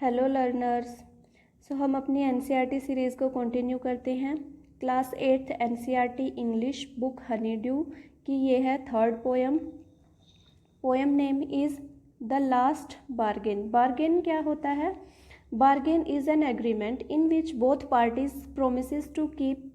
Hello learners. हम अपनी NCERT series को कंटिन्यू करते हैं। Class 8th NCERT English book honeydew की ये है third poem. Poem name is the last bargain. Bargain क्या होता है? Bargain is an agreement in which both parties promises to keep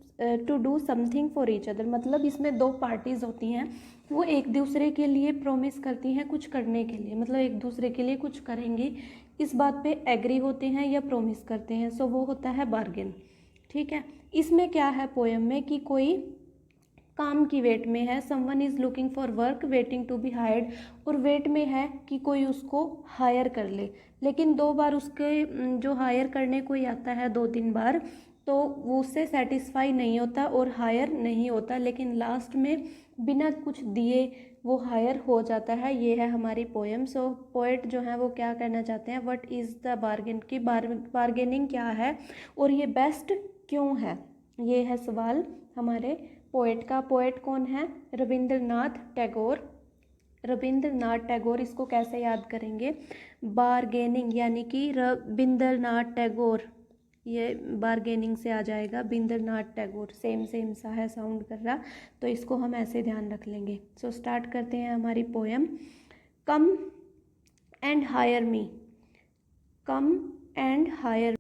to do something for each other. मतलब इसमें दो parties होती हैं, वो एक दूसरे के लिए प्रोमिस करती हैं कुछ करने के लिए, मतलब एक दूसरे के लिए कुछ करेंगी, इस बात पे एग्री होते हैं या प्रोमिस करते हैं। सो वो होता है बार्गेन। ठीक है, इसमें क्या है पोएम में कि कोई काम की वेट में है, someone is looking for work waiting to be hired, और वेट में है कि कोई उसको हायर कर ले, लेकिन दो बार उसके जो हायर करने कोई आता है 2-3 बार, तो वो उससे सेटिस्फाई नहीं होता और हायर नहीं होता, लेकिन लास्ट में बिना कुछ दिए वो हायर हो जाता है। ये है हमारी पोएम। सो पोएट जो है वो क्या कहना चाहते हैं, व्हाट इज़ द बार्गेन, की बार्गेनिंग क्या है और ये बेस्ट क्यों है, ये है सवाल हमारे पोएट का। पोएट कौन है? रविंद्रनाथ टैगोर। रविंद्रनाथ टैगोर, इसको कैसे याद करेंगे? बार्गेनिंग यानी कि रविंद्रनाथ टैगोर, ये बार्गेनिंग से आ जाएगा। रविंद्रनाथ टैगोर सेम सेम सा है साउंड कर रहा, तो इसको हम ऐसे ध्यान रख लेंगे। सो स्टार्ट करते हैं हमारी poem. Come and hire me, come and hire.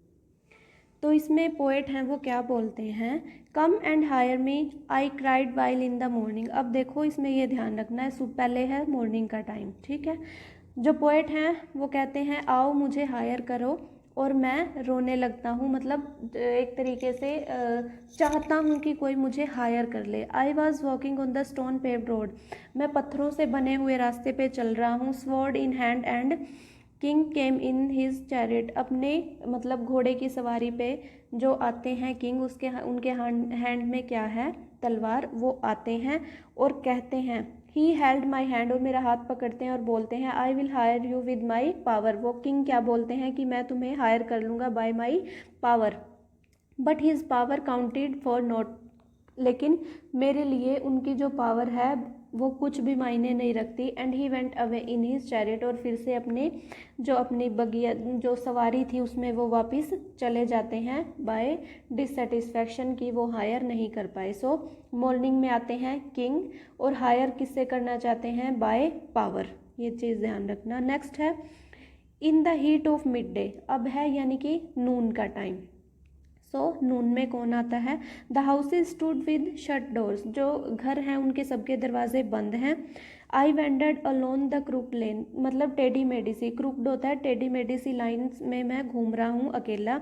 तो इसमें पोएट हैं वो क्या बोलते हैं, come and hire me I cried while in the morning. अब देखो इसमें ये ध्यान रखना है, पहले है मॉर्निंग का टाइम। ठीक है, जो पोएट हैं वो कहते हैं आओ मुझे हायर करो और मैं रोने लगता हूँ, मतलब एक तरीके से चाहता हूँ कि कोई मुझे हायर कर ले। I was walking on the stone paved road, मैं पत्थरों से बने हुए रास्ते पे चल रहा हूँ। Sword in hand and king came in his chariot, अपने मतलब घोड़े की सवारी पे जो आते हैं किंग, उसके उनके हैंड में क्या है? तलवार। वो आते हैं और कहते हैं ही हेल्ड माई हैंड, और मेरा हाथ पकड़ते हैं और बोलते हैं I will hire you with my power. वो किंग क्या बोलते हैं कि मैं तुम्हें हायर कर लूँगा bye my power, but his power counted for not, लेकिन मेरे लिए उनकी जो पावर है वो कुछ भी मायने नहीं रखती। And he went away in his chariot, और फिर से अपनी बगिया जो सवारी थी उसमें वो वापस चले जाते हैं बाय डिससेटिस्फैक्शन, की वो हायर नहीं कर पाए। सो मॉर्निंग में आते हैं किंग और हायर किससे करना चाहते हैं? By power. ये चीज़ ध्यान रखना। नेक्स्ट है in the heat of mid day, अब है यानी कि नून का टाइम। नून में कौन आता है? The houses stood with shut doors, जो घर हैं उनके सबके दरवाजे बंद हैं। आई वेंडर्ड अलोन द क्रूक लेन, मतलब टेढ़ी मेढ़ी सी, क्रूक्ड होता है टेढ़ी मेढ़ी सी लाइन्स में मैं घूम रहा हूँ अकेला।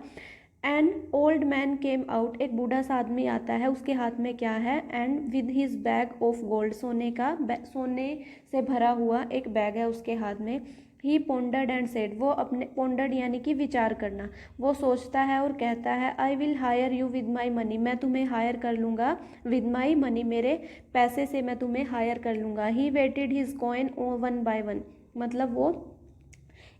An old man came out, एक बूढ़ा सा आदमी आता है, उसके हाथ में क्या है? And with his bag of gold, सोने से भरा हुआ एक बैग है उसके हाथ में। ही पोंडर्ड एंड सेड, वो अपने पोंडर्ड यानी कि विचार करना, वो सोचता है और कहता है I will hire you with my money, मैं तुम्हें हायर कर लूँगा विद माई मनी, मेरे पैसे से मैं तुम्हें हायर कर लूँगा। He waited his coin one by one, मतलब वो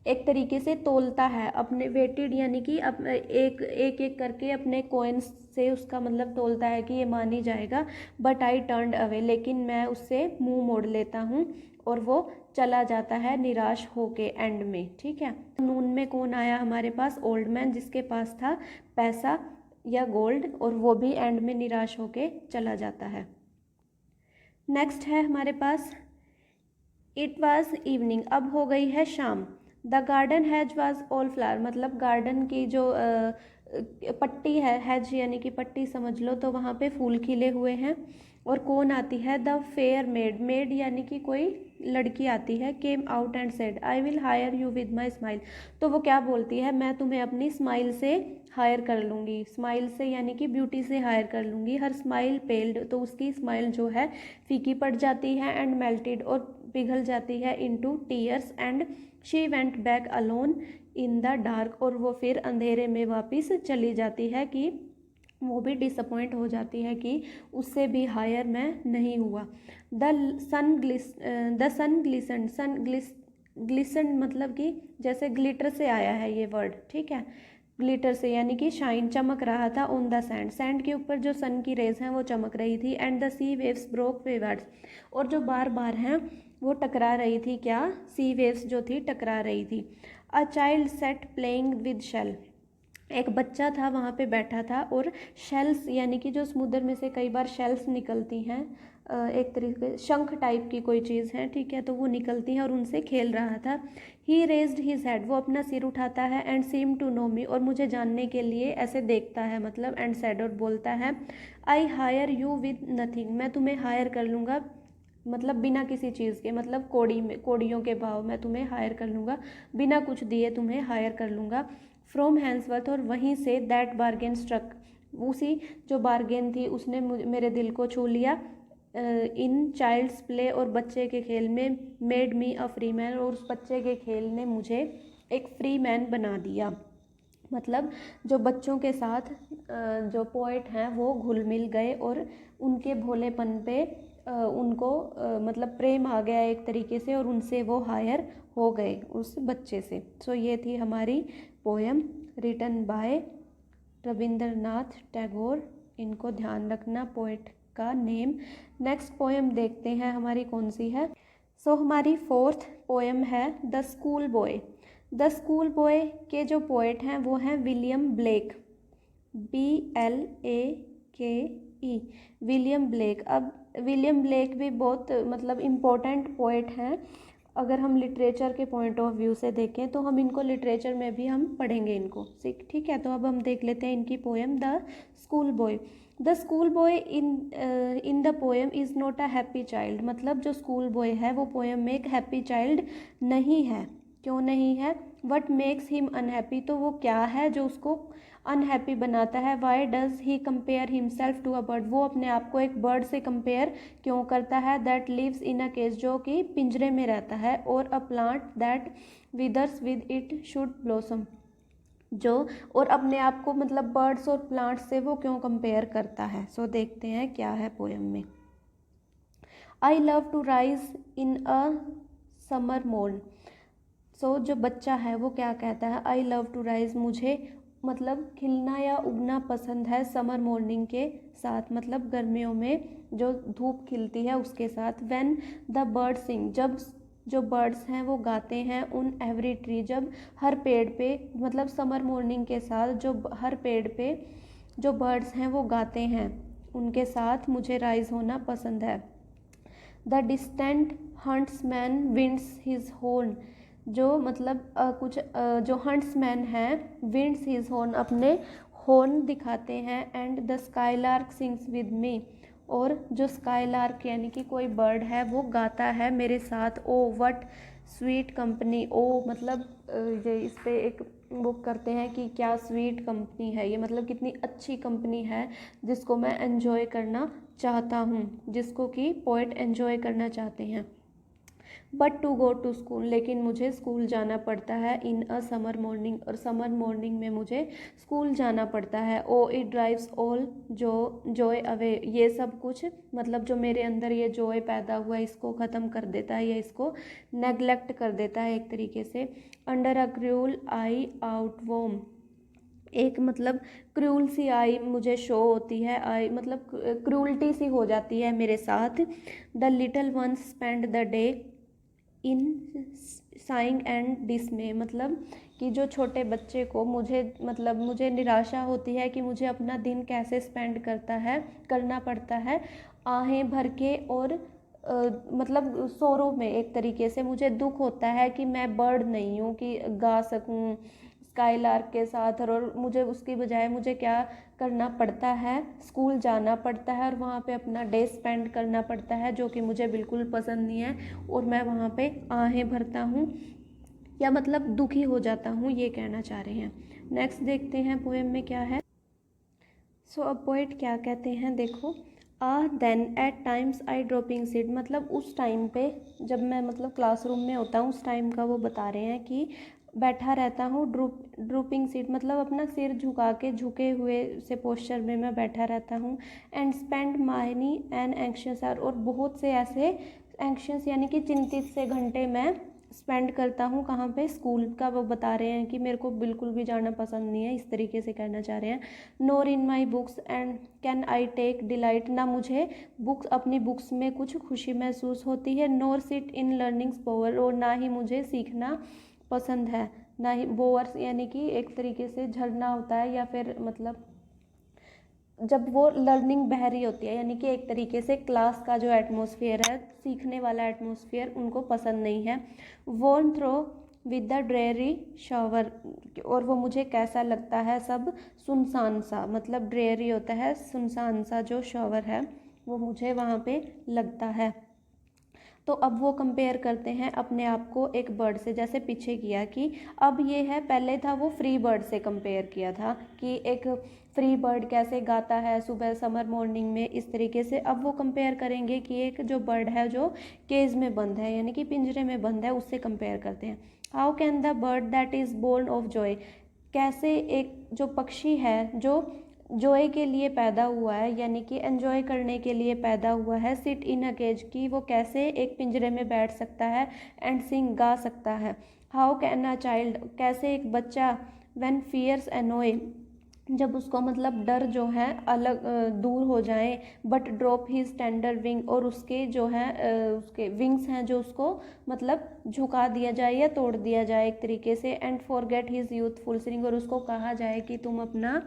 एक तरीके से तोलता है अपने, वेटेड यानी कि एक एक करके अपने कॉइन्स से उसका मतलब तोलता है कि ये मान ही जाएगा। बट आई टर्नड अवे, लेकिन मैं उससे मुंह मोड़ लेता हूँ और वो चला जाता है निराश होके एंड में। ठीक है, नून में कौन आया हमारे पास? ओल्ड मैन, जिसके पास था पैसा या गोल्ड, और वो भी एंड में निराश होके चला जाता है। नेक्स्ट है हमारे पास इट वॉज इवनिंग, अब हो गई है शाम। The garden has was all flower, मतलब गार्डन की जो पट्टी है, हैज यानी कि पट्टी समझ लो, तो वहाँ पे फूल खिले हुए हैं। और कौन आती है? द फेयर मेड, मेड यानी कि कोई लड़की आती है। Came out and said I will hire you with my smile, तो वो क्या बोलती है? मैं तुम्हें अपनी स्माइल से हायर कर लूँगी। स्माइल से यानी कि ब्यूटी से हायर कर लूँगी। हर स्माइल पेल्ड, तो उसकी स्माइल जो है फीकी पड़ जाती है। एंड मेल्टेड, और पिघल जाती है। Into tears, and she went back alone in the dark, और वो फिर अंधेरे में वापस चली जाती है कि वो भी डिसअपॉइंट हो जाती है कि उससे भी हायर मैं नहीं हुआ। द सन ग्लिसन, ग्लिसन मतलब कि जैसे ग्लिटर से आया है ये वर्ड। ठीक है, ग्लिटर से यानी कि शाइन, चमक रहा था। ऑन द सैंड, सैंड के ऊपर जो सन की रेज हैं वो चमक रही थी। And the sea waves broke waywards, और जो बार बार हैं वो टकरा रही थी, क्या, सी वेव्स जो थी टकरा रही थी। A child sat playing with shell, एक बच्चा था वहाँ पे बैठा था और शेल्स यानी कि जो समुद्र में से कई बार शेल्स निकलती हैं, एक तरीके शंख टाइप की कोई चीज़ है, ठीक है, तो वो निकलती हैं और उनसे खेल रहा था। ही रेज्ड हिज हेड, वो अपना सिर उठाता है, एंड सीम टू नो मी, और मुझे जानने के लिए ऐसे देखता है, मतलब एंड सेड, और बोलता है, I hire you with nothing, मैं तुम्हें हायर कर लूँगा, मतलब बिना किसी चीज़ के, मतलब कोड़ियों के भाव में तुम्हें हायर कर लूँगा, बिना कुछ दिए तुम्हें हायर कर लूँगा। फ्रॉम हैंड्सवर्थ, और वहीं से दैट बार्गेन स्ट्रक, उसी जो बार्गेन थी उसने मेरे दिल को छू लिया। इन चाइल्ड्स प्ले, और बच्चे के खेल में, made me a free man, और उस बच्चे के खेल ने मुझे एक फ्री मैन बना दिया। मतलब जो बच्चों के साथ जो पोएट हैं वो घुल मिल गए और उनके भोलेपन पे उनको मतलब प्रेम आ गया एक तरीके से, और उनसे वो हायर हो गए उस बच्चे से। सो ये थी हमारी poem written by Rabindranath Tagore. इनको ध्यान रखना, पोएट का नेम। नेक्स्ट पोएम देखते हैं हमारी कौन सी है। सो हमारी फोर्थ पोएम है the school boy. The school boy के जो पोएट हैं वो हैं William Blake, BLAKE, William Blake. अब विलियम ब्लेक भी बहुत मतलब इम्पोर्टेंट पोएट हैं। अगर हम लिटरेचर के पॉइंट ऑफ व्यू से देखें तो हम इनको लिटरेचर में भी हम पढ़ेंगे इनको, ठीक है। तो अब हम देख लेते हैं इनकी poem the school boy. The school boy in the poem is not a happy child, मतलब जो स्कूल बॉय है वो पोएम में एक हैप्पी चाइल्ड नहीं है। क्यों नहीं है? वट मेक्स हिम अनहैप्पी, तो वो क्या है जो उसको अनहैप्पी बनाता है। Why does he compare himself to a bird, वो अपने आप को एक बर्ड से कंपेयर क्यों करता है। That lives in a cage, जो कि पिंजरे में रहता है। और a plant that withers with it should blossom, जो और अपने आप को मतलब बर्ड्स और प्लांट्स से वो क्यों कंपेयर करता है। सो देखते हैं क्या है पोएम में। I love to rise in a summer morn. So जो बच्चा है वो क्या कहता है, आई लव टू राइज, मुझे मतलब खिलना या उगना पसंद है समर मॉर्निंग के साथ, मतलब गर्मियों में जो धूप खिलती है उसके साथ। व्हेन द बर्ड सिंग, जब जो बर्ड्स हैं वो गाते हैं। उन एवरी ट्री, जब हर पेड़ पे, मतलब समर मॉर्निंग के साथ जो हर पेड़ पे जो बर्ड्स हैं वो गाते हैं, उनके साथ मुझे राइज होना पसंद है। The distant huntsman winds his horn, जो मतलब जो हंट्समैन हैं विंड्स हिज हॉर्न, अपने हॉर्न दिखाते हैं। And the skylark sings with me, और जो स्काईलार्क यानी कि कोई बर्ड है वो गाता है मेरे साथ। ओ व्हाट स्वीट कंपनी, ओ मतलब ये इस पे एक बुक करते हैं कि क्या स्वीट कंपनी है ये, मतलब कितनी अच्छी कंपनी है जिसको मैं एंजॉय करना चाहता हूँ, जिसको कि पोएट एंजॉय करना चाहते हैं। But to go to school, लेकिन मुझे स्कूल जाना पड़ता है। इन अ समर मॉर्निंग, और समर मॉर्निंग में मुझे स्कूल जाना पड़ता है। ओ इट ड्राइव्स ऑल जो जॉय अवे, ये सब कुछ मतलब जो मेरे अंदर ये जॉय पैदा हुआ है इसको ख़त्म कर देता है या इसको नेगलेक्ट कर देता है एक तरीके से। Under a cruel eye outworn, एक मतलब क्रूल सी आई मुझे शो होती है, आई मतलब क्रूल्टी सी हो जाती है मेरे साथ। The little ones spend the day in sighing and dismay, मतलब कि जो छोटे बच्चे को मुझे निराशा होती है कि मुझे अपना दिन कैसे स्पेंड करना पड़ता है आहें भर के, और मतलब सोरो में एक तरीके से मुझे दुख होता है कि मैं बर्ड नहीं हूँ कि गा सकूँ स्काईलार्क के साथ, और मुझे उसकी बजाय मुझे क्या करना पड़ता है, स्कूल जाना पड़ता है और वहाँ पे अपना डे स्पेंड करना पड़ता है, जो कि मुझे बिल्कुल पसंद नहीं है। और मैं वहाँ पे आहें भरता हूँ या मतलब दुखी हो जाता हूँ, ये कहना चाह रहे हैं। नेक्स्ट देखते हैं पोएम में क्या है। सो अब पोएट क्या कहते हैं, देखो। Then at times I drooping sit, मतलब उस टाइम पे जब मैं मतलब क्लासरूम में होता हूँ उस टाइम का वो बता रहे हैं कि बैठा रहता हूँ ड्रूपिंग सीट, मतलब अपना सिर झुका के झुके हुए से पोस्चर में मैं बैठा रहता हूँ। And spend many and anxious hour, और बहुत से ऐसे एंक्शियस यानी कि चिंतित से घंटे मैं स्पेंड करता हूँ कहाँ पे, स्कूल का वो बता रहे हैं कि मेरे को बिल्कुल भी जाना पसंद नहीं है, इस तरीके से कहना चाह रहे हैं। Nor in my books and can I take delight, ना मुझे बुक्स अपनी बुक्स में कुछ खुशी महसूस होती है। नोर सिट इन लर्निंग्स बोअर, और ना ही मुझे सीखना पसंद है, ना ही बोअर्स यानी कि एक तरीके से झरना होता है, या फिर मतलब जब वो लर्निंग बह रही होती है, यानी कि एक तरीके से क्लास का जो एटमॉस्फेयर है, सीखने वाला एटमॉस्फेयर उनको पसंद नहीं है। Worn through with the dreary shower, और वो मुझे कैसा लगता है सब सुनसान सा, मतलब ड्रेयरी होता है सुनसान सा, जो शावर है वो मुझे वहाँ पे लगता है। तो अब वो कंपेयर करते हैं अपने आप को एक बर्ड से, जैसे पीछे किया कि अब ये है, पहले था वो फ्री बर्ड से कंपेयर किया था कि एक फ्री बर्ड कैसे गाता है सुबह समर मॉर्निंग में, इस तरीके से। अब वो कंपेयर करेंगे कि एक जो बर्ड है जो केज में बंद है, यानी कि पिंजरे में बंद है, उससे कंपेयर करते हैं। How can the bird that is born of joy, कैसे एक जो पक्षी है जो जॉय के लिए पैदा हुआ है, यानी कि एन्जॉय करने के लिए पैदा हुआ है, सिट इन अ केज, की वो कैसे एक पिंजरे में बैठ सकता है, एंड सिंग गा सकता है। हाउ कैन अ चाइल्ड, कैसे एक बच्चा, व्हेन फियर्स एनोय, जब उसको मतलब डर जो है अलग दूर हो जाए, but drop his tender wing, और उसके जो है उसके विंग्स हैं जो उसको मतलब झुका दिया जाए या तोड़ दिया जाए एक तरीके से, and forget his youthful spring, और उसको कहा जाए कि तुम अपना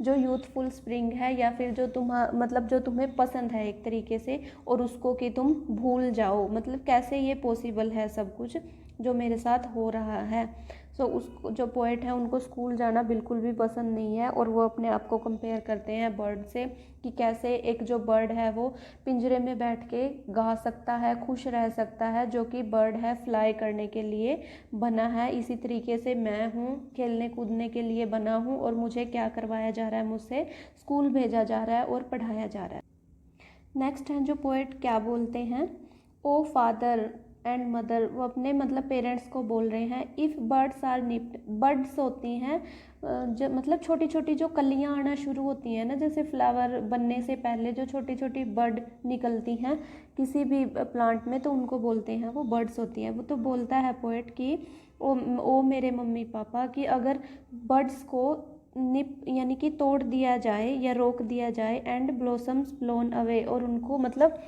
जो यूथफुल स्प्रिंग है, या फिर जो मतलब जो तुम्हें पसंद है एक तरीके से, और उसको कि तुम भूल जाओ, मतलब कैसे ये पॉसिबल है सब कुछ जो मेरे साथ हो रहा है। सो उस जो पोएट हैं उनको स्कूल जाना बिल्कुल भी पसंद नहीं है, और वो अपने आप को कंपेयर करते हैं बर्ड से, कि कैसे एक जो बर्ड है वो पिंजरे में बैठ के गा सकता है, खुश रह सकता है, जो कि बर्ड है फ्लाई करने के लिए बना है। इसी तरीके से मैं हूँ, खेलने कूदने के लिए बना हूँ, और मुझे क्या करवाया जा रहा है, मुझसे स्कूल भेजा जा रहा है और पढ़ाया जा रहा है। नेक्स्ट हैं जो पोएट क्या बोलते हैं, ओ फादर एंड मदर, वो अपने मतलब पेरेंट्स को बोल रहे हैं। If birds are nipped, birds होती हैं जो मतलब छोटी छोटी जो कलियां आना शुरू होती हैं ना, जैसे फ्लावर बनने से पहले जो छोटी छोटी बर्ड निकलती हैं किसी भी प्लांट में, तो उनको बोलते हैं वो बर्ड्स होती हैं। वो तो बोलता है पोएट कि ओ मेरे मम्मी पापा, कि अगर बर्ड्स को निप यानी कि तोड़ दिया जाए या रोक दिया जाए, एंड ब्लॉसम्स ब्लोन अवे, और उनको मतलब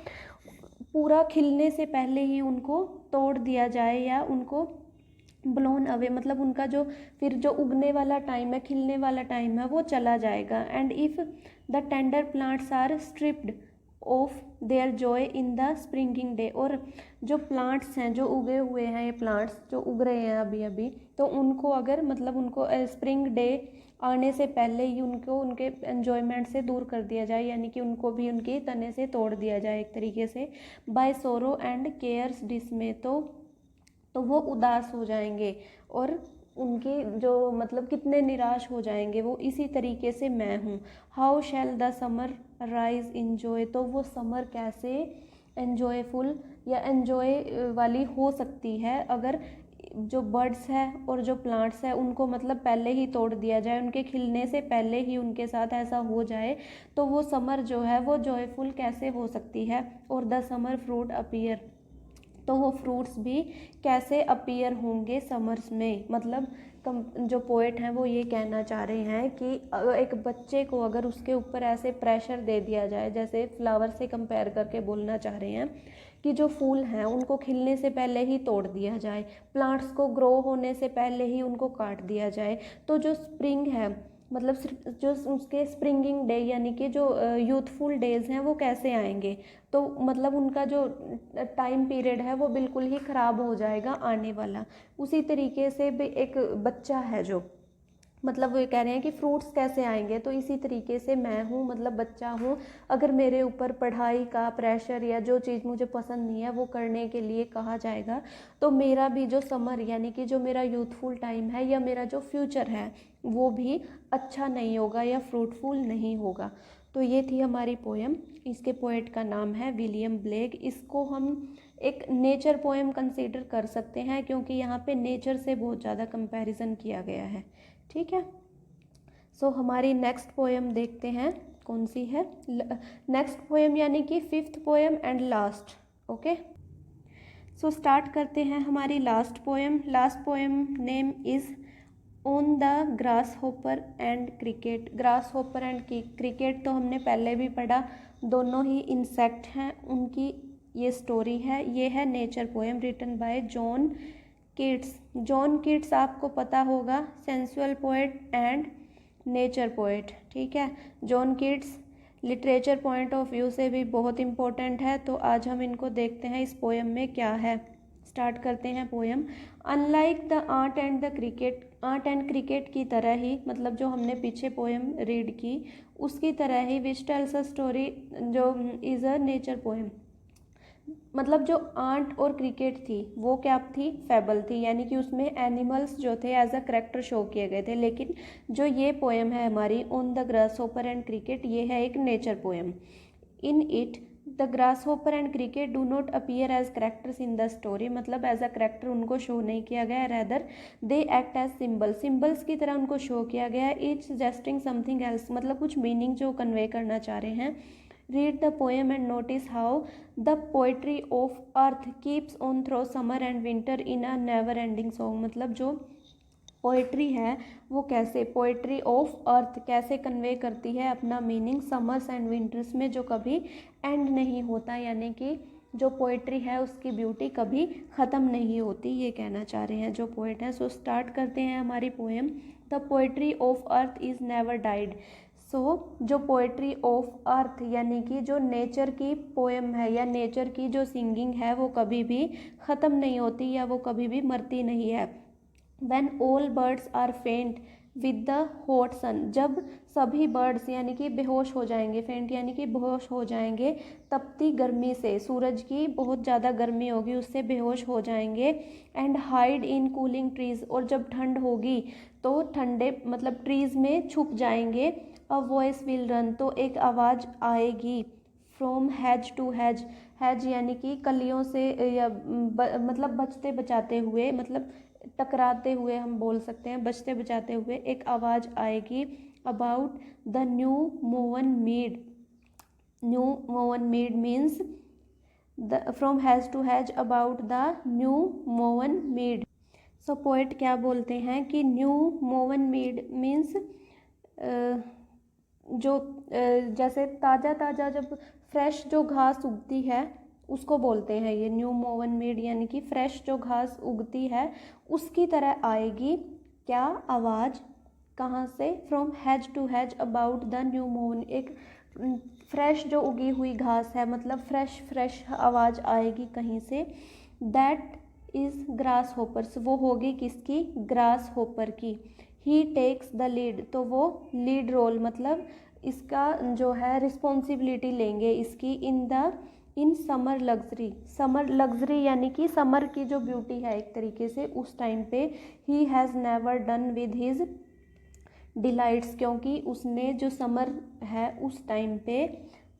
पूरा खिलने से पहले ही उनको तोड़ दिया जाए, या उनको ब्लोन अवे मतलब उनका जो फिर जो उगने वाला टाइम है, खिलने वाला टाइम है, वो चला जाएगा। And if the tender plants are stripped of their joy in the springing day, और जो प्लांट्स हैं जो उगे हुए हैं, ये प्लांट्स जो उग रहे हैं अभी अभी, तो उनको अगर मतलब उनको स्प्रिंग डे आने से पहले ही उनको उनके एन्जॉयमेंट से दूर कर दिया जाए, यानी कि उनको भी उनके तने से तोड़ दिया जाए एक तरीके से, बाय सोरो एंड केयर्स डिसमे, तो वो उदास हो जाएंगे, और उनके जो मतलब कितने निराश हो जाएंगे वो। इसी तरीके से मैं हूँ। How shell the summer rise enjoy, तो वो समर कैसे एन्जॉयफुल या एन्जॉय वाली हो सकती है अगर जो बर्ड्स है और जो प्लांट्स है उनको मतलब पहले ही तोड़ दिया जाए, उनके खिलने से पहले ही उनके साथ ऐसा हो जाए, तो वो समर जो है वो जॉयफुल कैसे हो सकती है। और द समर फ्रूट अपीयर, तो वो फ्रूट्स भी कैसे अपीयर होंगे समर्स में, मतलब जो पोएट हैं वो ये कहना चाह रहे हैं कि एक बच्चे को अगर उसके ऊपर ऐसे प्रेशर दे दिया जाए, जैसे फ्लावर से कंपेयर करके बोलना चाह रहे हैं कि जो फूल हैं उनको खिलने से पहले ही तोड़ दिया जाए, प्लांट्स को ग्रो होने से पहले ही उनको काट दिया जाए, तो जो स्प्रिंग है मतलब जो उसके स्प्रिंगिंग डे यानी कि जो यूथफुल डेज हैं वो कैसे आएंगे, तो मतलब उनका जो टाइम पीरियड है वो बिल्कुल ही ख़राब हो जाएगा आने वाला। उसी तरीके से भी एक बच्चा है जो मतलब वो कह रहे हैं कि फ्रूट्स कैसे आएंगे, तो इसी तरीके से मैं हूँ मतलब बच्चा हूँ, अगर मेरे ऊपर पढ़ाई का प्रेशर या जो चीज़ मुझे पसंद नहीं है वो करने के लिए कहा जाएगा, तो मेरा भी जो समर यानी कि जो मेरा यूथफुल टाइम है या मेरा जो फ्यूचर है वो भी अच्छा नहीं होगा या फ्रूटफुल नहीं होगा। तो ये थी हमारी पोएम। इसके पोएट का नाम है विलियम ब्लेक। इसको हम एक नेचर पोएम कंसीडर कर सकते हैं क्योंकि यहाँ पे नेचर से बहुत ज़्यादा कंपैरिजन किया गया है। ठीक है, सो हमारी नेक्स्ट पोएम देखते हैं कौन सी है। नेक्स्ट पोएम यानी कि fifth poem and last. Okay, so start करते हैं हमारी last poem name is on the grasshopper and cricket. Grass hopper and cricket तो हमने पहले भी पढ़ा, दोनों ही इंसेक्ट हैं, उनकी ये स्टोरी है। ये है nature poem written by John Keats. John Keats आपको पता होगा, sensual poet and nature poet, ठीक है। John Keats literature point of view से भी बहुत इम्पोर्टेंट है। तो आज हम इनको देखते हैं इस पोएम में क्या है। स्टार्ट करते हैं poem. Unlike the art and the cricket, art and cricket की तरह ही, मतलब जो हमने पीछे पोएम रीड की उसकी तरह ही, विच टेल्स अ स्टोरी, जो इज़ अ नेचर पोएम। मतलब जो आर्ट और क्रिकेट थी वो क्या थी, फेबल थी, यानी कि उसमें एनिमल्स जो थे एज अ करेक्टर शो किए गए थे। लेकिन जो ये पोएम है हमारी on the grasshopper and cricket, ये है एक nature poem. In it the grasshopper and cricket do not appear as characters in the story, मतलब एज अ करेक्टर उनको शो नहीं किया गया, rather they act as symbols की तरह उनको शो किया गया। इट सजेस्टिंग समथिंग एल्स, मतलब कुछ मीनिंग जो कन्वे करना चाह रहे हैं। Read the poem and notice how the poetry of earth keeps on through summer and winter in a never ending song, मतलब जो पोएट्री है वो कैसे, पोएट्री ऑफ अर्थ कैसे कन्वे करती है अपना मीनिंग समर्स एंड विंटर्स में, जो कभी एंड नहीं होता, यानी कि जो पोएट्री है उसकी ब्यूटी कभी ख़त्म नहीं होती, ये कहना चाह रहे हैं जो पोएट हैं। सो स्टार्ट करते हैं हमारी poem. The poetry of earth is never died. So जो पोएट्री ऑफ अर्थ यानी कि जो नेचर की पोएम है या नेचर की जो सिंगिंग है वो कभी भी ख़त्म नहीं होती या वो कभी भी मरती नहीं है। When all birds are faint with the hot sun, जब सभी बर्ड्स यानी कि बेहोश हो जाएंगे, फेंट यानी कि बेहोश हो जाएंगे तपती गर्मी से, सूरज की बहुत ज़्यादा गर्मी होगी उससे बेहोश हो जाएंगे। And hide in cooling trees, और जब ठंड होगी तो ठंडे मतलब ट्रीज में छुप जाएंगे। अ वॉइस विल रन, तो एक आवाज़ आएगी। From hedge to hedge, hedge यानी कि कलियों से या मतलब बचते बचाते हुए, मतलब टकराते हुए हम बोल सकते हैं, बचते बचाते हुए एक आवाज़ आएगी। About the new mown mead, new mown mead means the from hedge to hedge about the new mown mead. So poet क्या बोलते हैं कि न्यू मोवन मीड मीन्स जो जैसे ताज़ा ताज़ा जब फ्रेश जो घास उगती है उसको बोलते हैं ये न्यू मोवन मीड, यानी कि फ्रेश जो घास उगती है उसकी तरह आएगी क्या आवाज़, कहाँ से, from hedge to hedge about the new mown, एक फ्रेश जो उगी हुई घास है मतलब फ्रेश आवाज़ आएगी कहीं से। दैट इज़ ग्रास होपर्स, वो होगी किसकी, ग्रास होपर की। ही टेक्स द लीड, तो वो लीड रोल मतलब इसका जो है रिस्पॉन्सिबिलिटी लेंगे इसकी। इन समर लग्जरी यानी कि समर की जो ब्यूटी है एक तरीके से उस टाइम पे। He has never done with his delights, क्योंकि उसने जो समर है उस टाइम पे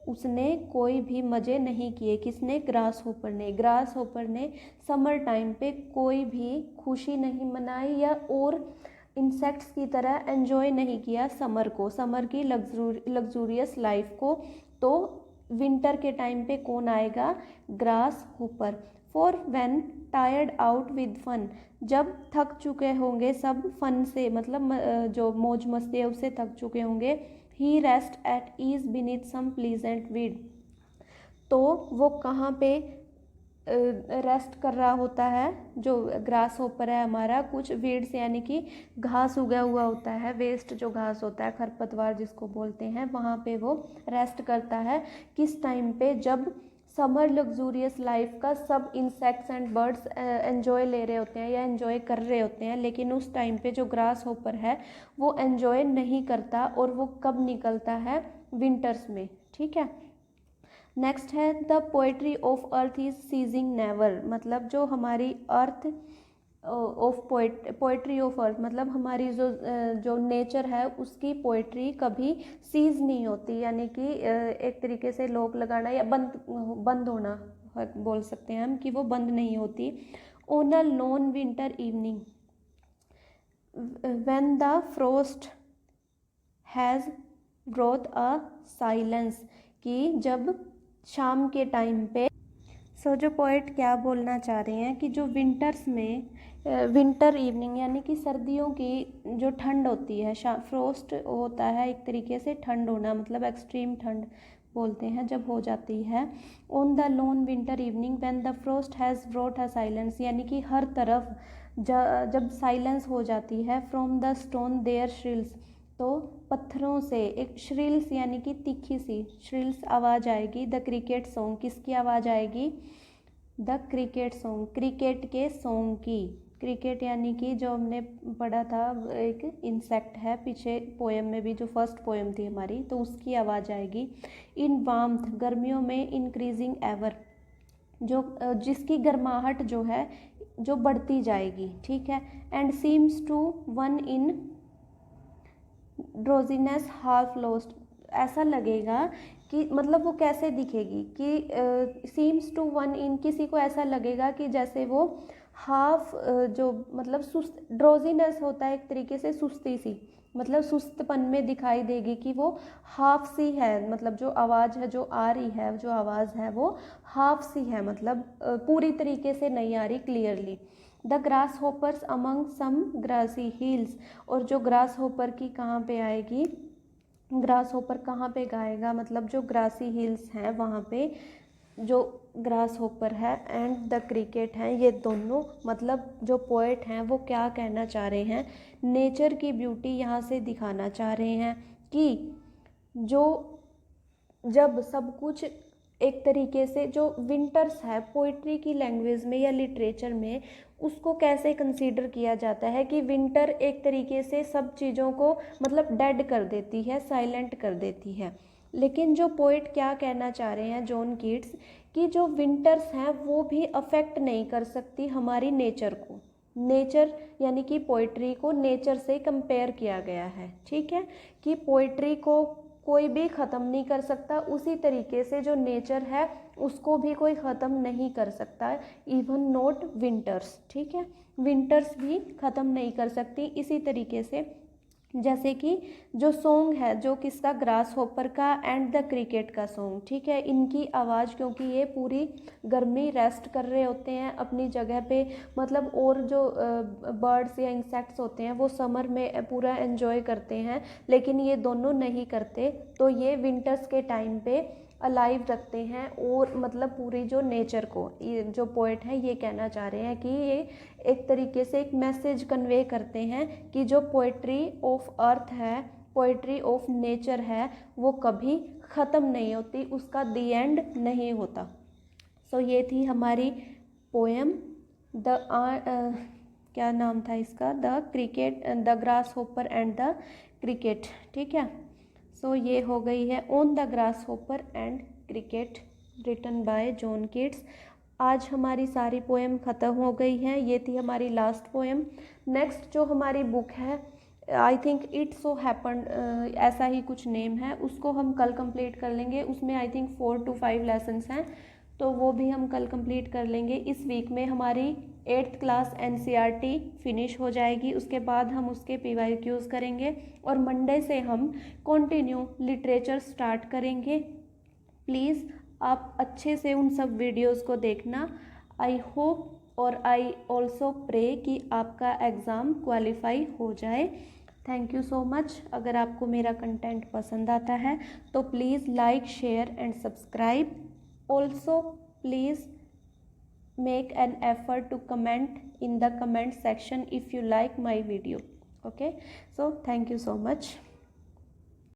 उसने कोई भी मज़े नहीं किए। किसने, ग्रास होपर ने समर टाइम पे कोई भी खुशी नहीं मनाई या और इंसेक्ट्स की तरह एंजॉय नहीं किया समर को, समर की लग्जूरियस लाइफ को। तो विंटर के टाइम पे कौन आएगा, grasshopper. For when tired out with fun, जब थक चुके होंगे सब फन से, मतलब जो मौज मस्ती है उससे थक चुके होंगे। He rest at ease beneath some pleasant weed, तो वो कहाँ पे रेस्ट कर रहा होता है, जो ग्रास होपर है हमारा, कुछ वीड्स यानी कि घास उगा हुआ होता है, वेस्ट जो घास होता है, खरपतवार जिसको बोलते हैं, वहाँ पे वो रेस्ट करता है। किस टाइम पे, जब समर लग्जूरियस लाइफ का सब इंसेक्ट्स एंड बर्ड्स एंजॉय ले रहे होते हैं या एंजॉय कर रहे होते हैं, लेकिन उस टाइम पे जो ग्रास होपर है वो एंजॉय नहीं करता, और वो कब निकलता है, विंटर्स में, ठीक है। नेक्स्ट है the poetry of earth is ceasing never, मतलब जो हमारी earth of poetry of earth मतलब हमारी जो नेचर है उसकी पोएट्री कभी सीज नहीं होती, यानी कि एक तरीके से लोक लगाना या बंद होना बोल सकते हैं हम कि वो बंद नहीं होती। On a lawn winter evening when the frost has broth a silence, कि जब शाम के टाइम पे सो जो पोएट क्या बोलना चाह रहे हैं कि जो विंटर्स में विंटर इवनिंग यानी कि सर्दियों की जो ठंड होती है, फ्रोस्ट होता है एक तरीके से, ठंड होना मतलब एक्सट्रीम ठंड बोलते हैं जब हो जाती है। On the loan winter evening when the frost has brought a silence, यानी कि हर तरफ जब साइलेंस हो जाती है। फ्रॉम द स्टोन देयर श्रिल्स, तो पत्थरों से एक श्रिल्स यानी कि तीखी सी श्रिल्स आवाज़ आएगी। द क्रिकेट सॉन्ग, किसकी आवाज़ आएगी? द क्रिकेट सॉन्ग, क्रिकेट के सॉन्ग की। क्रिकेट यानी कि जो हमने पढ़ा था एक इंसेक्ट है पीछे पोएम में भी, जो फर्स्ट पोएम थी हमारी, तो उसकी आवाज़ आएगी। इन वार्मथ, गर्मियों में, इंक्रीजिंग एवर, जो जिसकी गर्माहट जो है जो बढ़ती जाएगी, ठीक है। And seems to one in drowsiness half lost, ऐसा लगेगा कि मतलब वो कैसे दिखेगी कि सीम्स टू वन इन, किसी को ऐसा लगेगा कि जैसे वो हाफ जो मतलब सुस्त, ड्रोजीनेस होता है एक तरीके से सुस्ती सी, मतलब सुस्तपन में दिखाई देगी कि वो हाफ सी है, मतलब जो आवाज़ है जो आ रही है, जो आवाज़ है वो हाफ सी है, मतलब पूरी तरीके से नहीं आ रही clearly. The grasshoppers among some grassy hills, और जो ग्रास होपर की कहाँ पे आएगी? ग्रास होपर कहाँ पे गाएगा? मतलब जो ग्रासी हिल्स हैं वहाँ पे जो ग्रास होपर है एंड द क्रिकेट हैं, ये दोनों मतलब जो पोएट हैं वो क्या कहना चाह रहे हैं? नेचर की ब्यूटी यहाँ से दिखाना चाह रहे हैं कि जो जब सब कुछ एक तरीके से जो विंटर्स है पोइट्री की लैंग्वेज में या लिटरेचर में उसको कैसे कंसीडर किया जाता है कि विंटर एक तरीके से सब चीज़ों को मतलब डेड कर देती है, साइलेंट कर देती है। लेकिन जो पोइट क्या कहना चाह रहे हैं जॉन कीट्स, कि जो विंटर्स हैं वो भी अफेक्ट नहीं कर सकती हमारी नेचर को। नेचर यानी कि पोइट्री को नेचर से कंपेयर किया गया है, ठीक है, कि पोइट्री को कोई भी ख़त्म नहीं कर सकता, उसी तरीके से जो नेचर है उसको भी कोई ख़त्म नहीं कर सकता, इवन नॉट विंटर्स, ठीक है, विंटर्स भी ख़त्म नहीं कर सकती। इसी तरीके से जैसे कि जो सॉन्ग है जो किसका? ग्रास होपर का एंड द क्रिकेट का सॉन्ग, ठीक है, इनकी आवाज़, क्योंकि ये पूरी गर्मी रेस्ट कर रहे होते हैं अपनी जगह पे, मतलब और जो बर्ड्स या इंसेक्ट्स होते हैं वो समर में पूरा एंजॉय करते हैं, लेकिन ये दोनों नहीं करते, तो ये विंटर्स के टाइम पे अलाइव रखते हैं और मतलब पूरी जो नेचर को, ये जो पोएट है ये कहना चाह रहे हैं कि ये एक तरीके से एक मैसेज कन्वे करते हैं कि जो पोएट्री ऑफ अर्थ है, पोएट्री ऑफ नेचर है, वो कभी ख़त्म नहीं होती, उसका दी एंड नहीं होता। सो ये थी हमारी पोएम क्या नाम था इसका? The cricket, the grasshopper and the cricket, ठीक है। सो ये हो गई है on the grasshopper and cricket, written by John Keats. आज हमारी सारी पोएम ख़त्म हो गई हैं, ये थी हमारी लास्ट पोएम। नेक्स्ट जो हमारी बुक है, I think it so happen, ऐसा ही कुछ नेम है, उसको हम कल कंप्लीट कर लेंगे। उसमें आई थिंक 4 to 5 लेसन्स हैं, तो वो भी हम कल कंप्लीट कर लेंगे। इस वीक में हमारी 8th क्लास NCERT फिनिश हो जाएगी, उसके बाद हम उसके PYQs करेंगे और मंडे से हम कंटिन्यू लिटरेचर स्टार्ट करेंगे। प्लीज़ आप अच्छे से उन सब वीडियोस को देखना। आई होप और आई ऑल्सो प्रे कि आपका एग्ज़ाम क्वालिफाई हो जाए। Thank you so much. अगर आपको मेरा कंटेंट पसंद आता है तो please like, share and subscribe. Also, please make an effort to comment in the comment section if you like my video. Okay, so thank you so much.